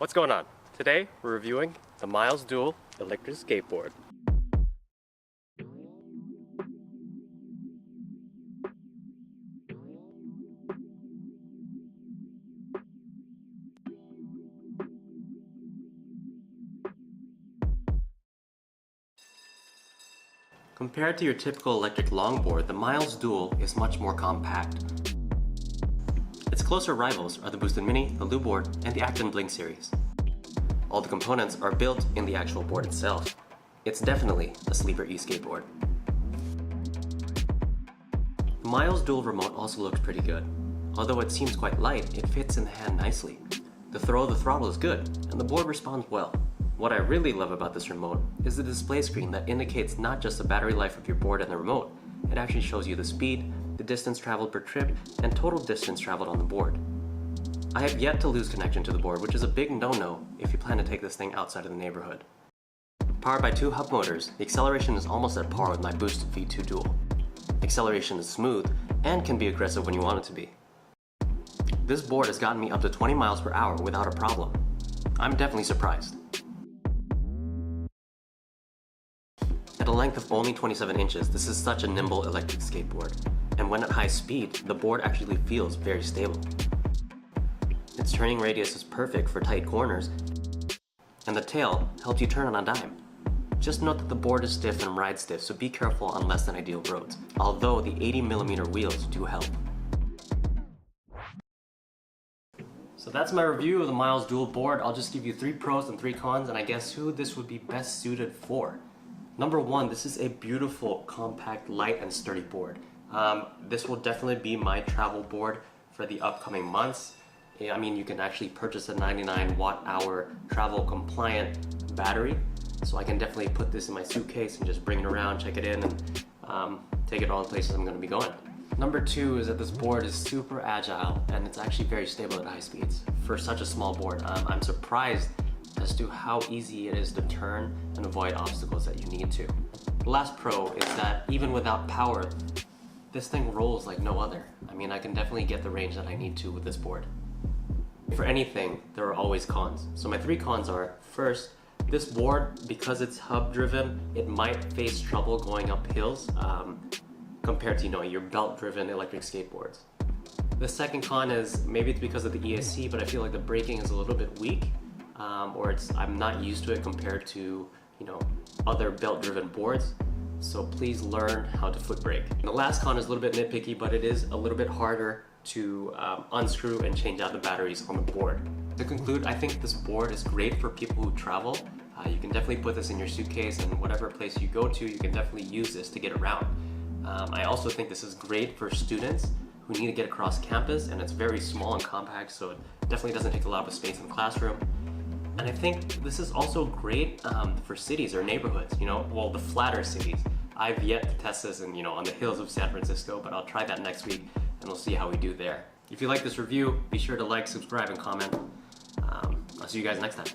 What's going on? Today we're reviewing the Miles Dual Electric Skateboard. Compared to your typical electric longboard, the Miles Dual is much more compact. Its closer rivals are the Boosted Mini, the Luboard, and the Acton Blink series. All the components are built in the actual board itself. It's definitely a sleeper e-skateboard. The Miles Dual remote also looks pretty good. Although it seems quite light, it fits in the hand nicely. The throw of the throttle is good, and the board responds well. What I really love about this remote is the display screen that indicates not just the battery life of your board and the remote, it actually shows you the speed, the distance traveled per trip, and total distance traveled on the board. I have yet to lose connection to the board, which is a big no-no if you plan to take this thing outside of the neighborhood. Powered by two hub motors, the acceleration is almost at par with my Boosted V2 Dual. Acceleration is smooth and can be aggressive when you want it to be. This board has gotten me up to 20 miles per hour without a problem. I'm definitely surprised. At a length of only 27 inches, this is such a nimble electric skateboard, and when at high speed, the board actually feels very stable. Its turning radius is perfect for tight corners, and the tail helps you turn on a dime. Just note that the board is stiff and ride stiff, so be careful on less than ideal roads, although the 80mm wheels do help. So that's my review of the Miles Dual board. I'll just give you 3 pros and 3 cons, and I guess who this would be best suited for. Number 1, this is a beautiful, compact, light, and sturdy board. This will definitely be my travel board for the upcoming months. I mean, you can actually purchase a 99 watt-hour travel compliant battery. So I can definitely put this in my suitcase and just bring it around, check it in, and take it all the places I'm going to be going. Number 2 is that this board is super agile and it's actually very stable at high speeds. For such a small board, I'm surprised as to how easy it is to turn and avoid obstacles that you need to. The last pro is that even without power, this thing rolls like no other. I mean, I can definitely get the range that I need to with this board. For anything, there are always cons. So my 3 cons are, first, this board, because it's hub driven, it might face trouble going up hills compared to, your belt driven electric skateboards. The second con is, maybe it's because of the ESC, but I feel like the braking is a little bit weak. Or I'm not used to it compared to, other belt-driven boards. So please learn how to foot brake. And the last con is a little bit nitpicky, but it is a little bit harder to unscrew and change out the batteries on the board. To conclude, I think this board is great for people who travel. You can definitely put this in your suitcase, and whatever place you go to, you can definitely use this to get around. I also think this is great for students who need to get across campus, and it's very small and compact, so it definitely doesn't take a lot of space in the classroom. And I think this is also great for cities or neighborhoods, the flatter cities. I've yet to test this on the hills of San Francisco, but I'll try that next week and we'll see how we do there. If you like this review, be sure to like, subscribe, and comment. I'll see you guys next time.